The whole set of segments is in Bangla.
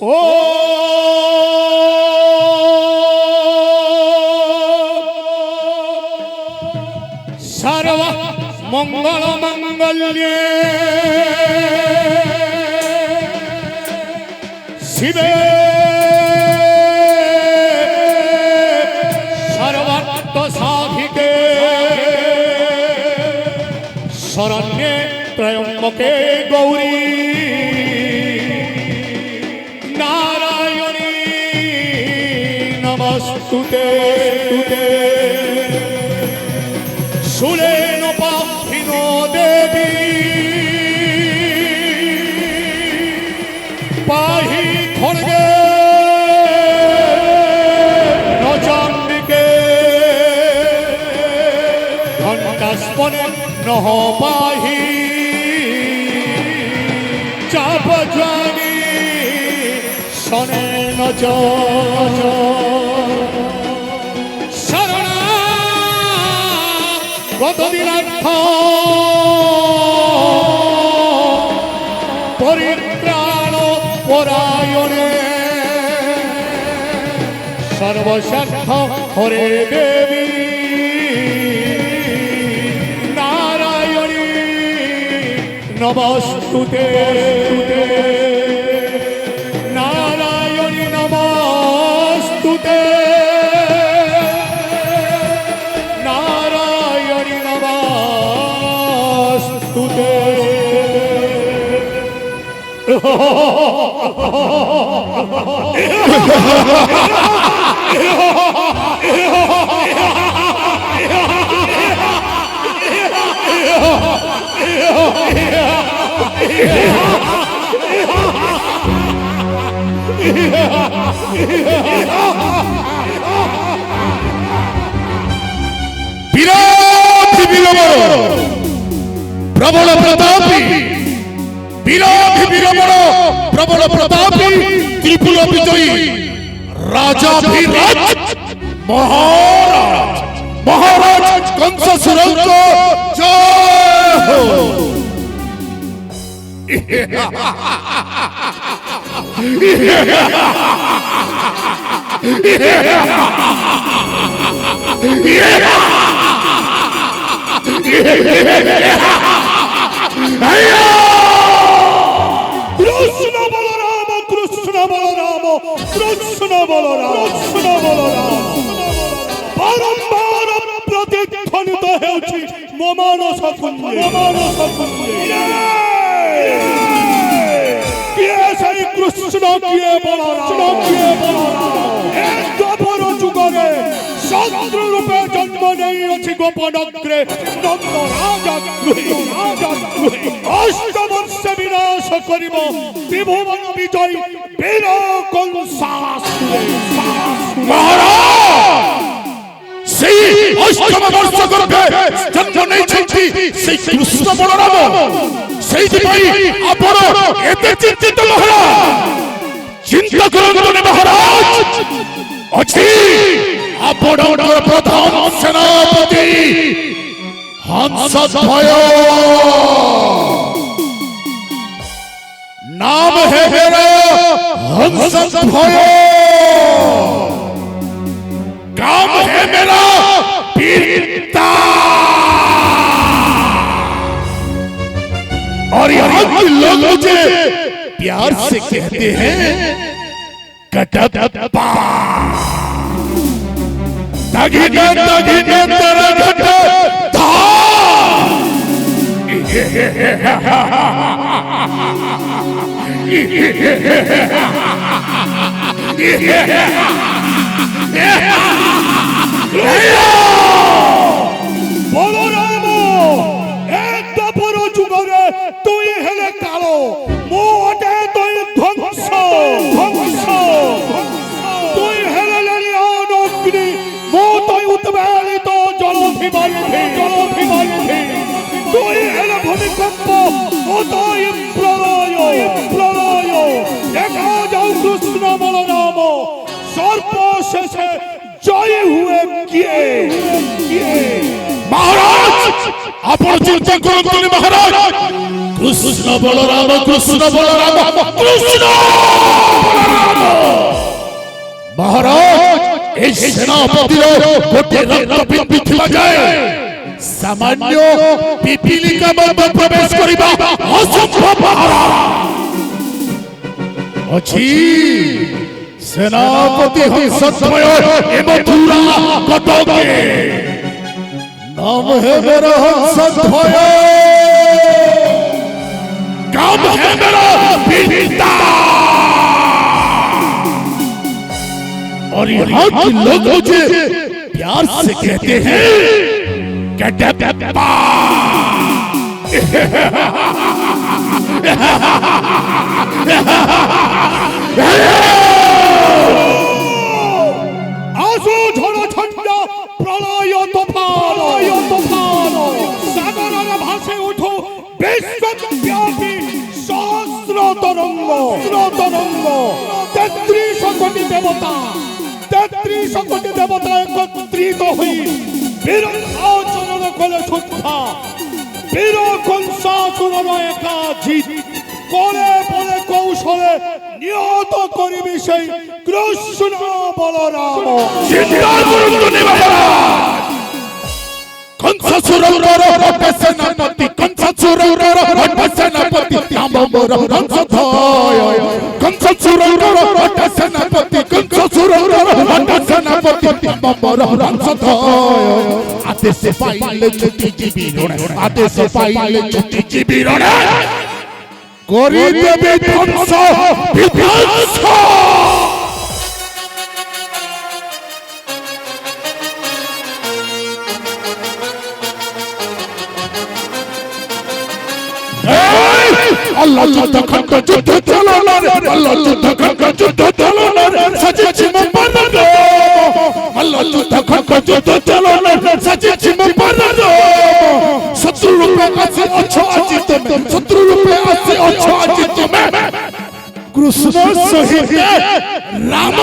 ও সর্ব মঙ্গল মঙ্গলে শিবে সর্বাত্ম সাধিকে শরণ্যে ত্রয়ম্বকে গৌরী নারায়ণী নমস্তুতে শূলেন পাখিনো দেবী পাহি খড়গে নচাম্বিকে ঘণ্টাস্পনে নহ পাহি চাপজানি শনে নচ গতদিনার্থ পরিত্রাণ পরায়ণে সর্বস্বার্থ হরে দেবী নারায়ণী নমস্তুতে নারায়ণী নমস্তুতে বিরাধি বীরবর প্রবল প্রতাপী বিরাধি বীরবর প্রবল প্রতাপী ত্রিপুর বিজয়ী রাজাধিরাজ মহারাজ মহারাজ কংসাসুরঙ্গ জয় হো। কৃষ্ণ বলরাম কৃষ্ণ বলরাম কৃষ্ণ বলরাম কৃষ্ণ বলরাম বারম্বার প্রতিধ্বনিত ହେଉଛି ମୋ ମାନସ କୁଞ୍ଜେ କିଏ ସେଇ କୃଷ୍ଣ କିଏ ବଳରାମ ଏ ଦ୍ୱାପର ଯୁଗରେ ଶତ୍ରୁ ରୂପେ ଜନ୍ମ ନେଇଅଛି ଗୋପନଗ୍ରେ ନନ୍ଦ ରାଜା ଅଷ୍ଟବର୍ଷ ବିନାଶ କରିବ ତ୍ରିଭୁବନ ବିଜୟୀ ବୀର କଂସାସୁର মহারাজ সেই অষ্টম বর্ষ গর্ভে জন্ম নেইছেন সেই কৃষ্ণ বলরাম সেইপাই আপন এতে চিন্তিত মহারাজ চিন্তা করন্তু মহারাজ অছি আপনার প্রধান সেনাপতি হংস ভয় নাম হে মেরা হংস ভয় काम है मेरा पीता और यहाँ के लोग मुझे प्यार से कहते हैं कटप्पा तगिने तेरा घटा था বলরাম এ দ্বাপর যুগরে তুই হেলে কালো মো অটে তুই ধ্বংস তুই হেলে লেলিয়ান অগ্নি মো তুই উৎবেলিত জলধিবারিধি তুই হেলে ভূমিকম্প ও তুই প্রলয় দেখা যাও কৃষ্ণ বলরাম সর্বশেষে জয় হুয়ে কিয়ে महाराज আপন চিন্তা করুন মহারাজ কৃষ্ণ বলরাম কৃষ্ণ বলরাম কৃষ্ণ বলরাম মহারাজ এই সেনাপতির কোটে রক্তবিন্দু ଥିବା যায় সামান্য পিপিলিকা মধ্যে প্রবেশ করিবা অসম্ভব মহারাজ ଅଛି সেনাপতি হংসধ্বয় এ মথুরা কটকে নাম है मेरा हंसध्वय काम है मेरा विद्या और यहाँ के लोग मुझे प्यार से कहते हैं कैटेप्पा আসো ঝড় ঠান্ডা প্রলয় তুফান সাগরের ভাসে ওঠো বিশ্বব্যাপী সহস্র তরঙ্গ 33 কোটি দেবতা একত্রিত হই বীরচরণ কলে সুদ্ধা বীর কংসাসুরর একা জিত করে বলে কৌশলে নিহত করিবি সেই কৃষ্ণ বলরাম চিন্তার গুরুত্ব নেবা কংসাসুরর সেনাপতি কংসাসুরর সেনাপতি নাম মোর হংসধ্বয় কংসাসুরর সেনাপতি কংসাসুরর সেনাপতি নাম মোর হংসধ্বয় আদেশ পাইলে ছুটি জীবীরণ আদেশ পাইলে ছুটি জীবীরণ করি দেবে ধ্বংস বিধ্বংস আল্লাহ যুদ্ধ খন্ড যুদ্ধ চলনা রে আল্লাহ যুদ্ধ খন্ড যুদ্ধ চলনা রে সাজিছি মুবারক আল্লাহ যুদ্ধ খন্ড যুদ্ধ চলনা রে সাজিছি মুবারক শত্রু রূপে আসি অছো আজি তুমি শত্রু রূপে আসি অছো আজি তুমি কৃষ্ণ সহিত রাম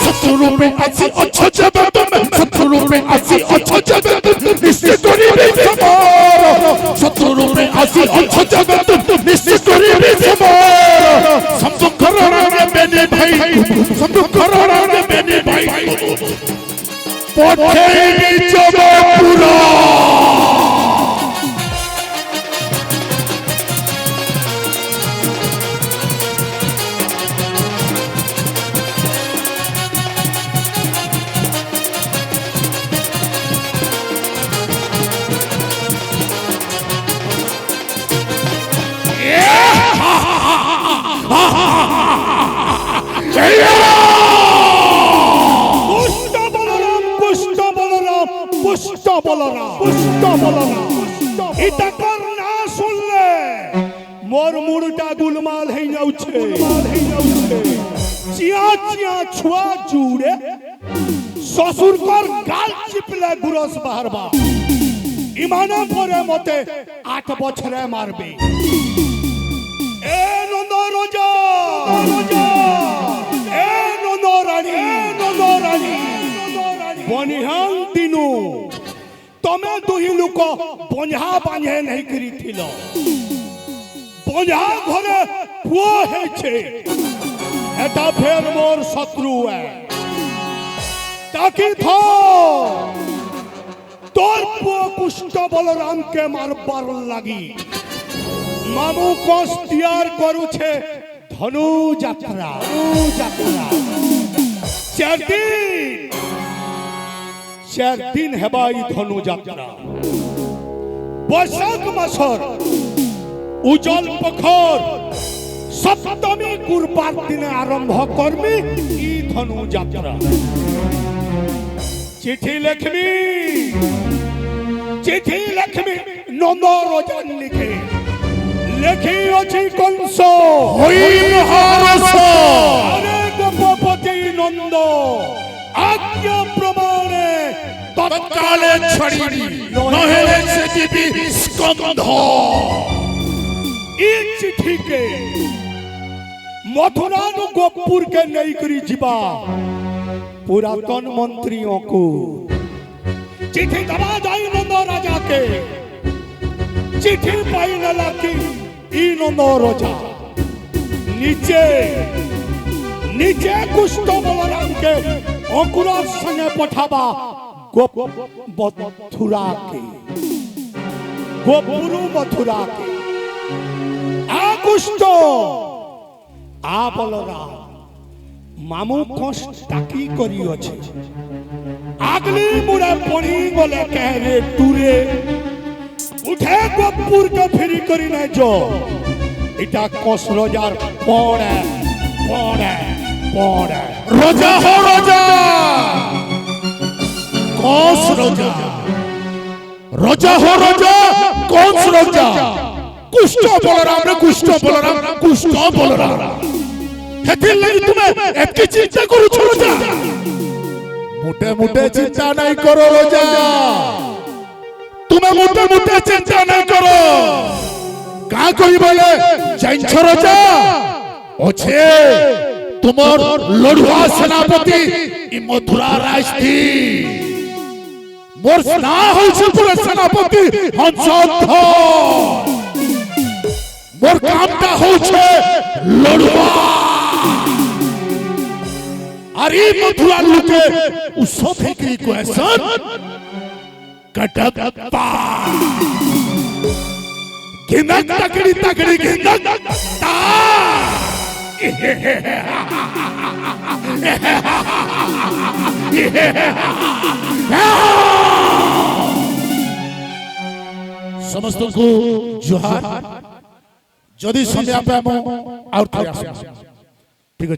শত্রু রূপে আসি অছো যাবে তুমি শত্রু রূপে আসি অছো যাবে তুমি নিশ্চিত করিবে সমর শত্রু রূপে আসি অছো যাবে তুমি নিশ্চিত করিবে সমর সম্মুখরে বেনে ভাই সম্মুখরে বেনে ভাই পথে বিজয় পুরা मोर मुड़टा गुलमाल है जाउछे चिया चिया छुआ जुड़े ससुर कर गाल चिपले गुरस बाहरबा इमाने परे मते 8 बछरे मारबे ए नंद राजा ए नंद रानी बनिहां दिनु तमे दुही लोक बंझा बांझे नहीं करी थिलो बंझा घरे पुओ है छे एटा फेर मोर शत्रु है ताकि थो तोर पुओ कुष्ठ बलराम के मारबार लागी मामू कोस तैयार करू छे धनु यात्रा चार दिन हेबाई धनु यात्रा बैशाख मासर उजल पखर सप्तमी गुरुवार दिन आरंभ करमी ई धनु यात्रा चिठी लक्ष्मी नंद रोजन लिखे अछि कंस होई महारस अरे गोपपति नंद आज्ञा प्रमाणे तत्काले छड़ी नहेले से दिबी स्कंध ई चिठी के मथुरानु गोपुर के नहीं करी जीवा पुरातन मंत्रियों को चिट्ठी दबा जाई नंद राजा के चिट्ठी पाई न लागी ई नंद राजा नीचे नीचे कुष्ठ बलराम के अंकुरा संगे पठाबा मथुरा के गोपुरु मथुरा के आ कुष्ठ आ बलराम मामू कष्टाकी करी अछि आगली मुड़े पड़ी बोले कह रे टूरे उठे गोपुर के फिरी करी नहीं जो इटा कस रोजार पड़े पड़े पड़े रोजा हो रोजा कौस रोजा रोजा हो रोजा कौन रोजा कुष्ठ बलराम रे कुष्ठ बलराम हेतिल लगी तुम्हें एतकी चिंता करू छो रोजा मोटे मोटे चिंता नहीं करो रोजा तुम्हें मोटे मोटे चिंता नहीं करो का कोई बोले जैन छो रोजा ओछे तुमर लड़ुआ सेनापति इ मथुरा राज थी मोर ना होइछे पूरे सेनापति हंसथ मोर कामटा होइछे लड़ुआ अरे मथुरा लुके उसो फेकरी क्वेश्चन कटप्पा गिनक तकड़ी गिनक ता समस्त को जोहार जदि समय पे हम आउट ठीक है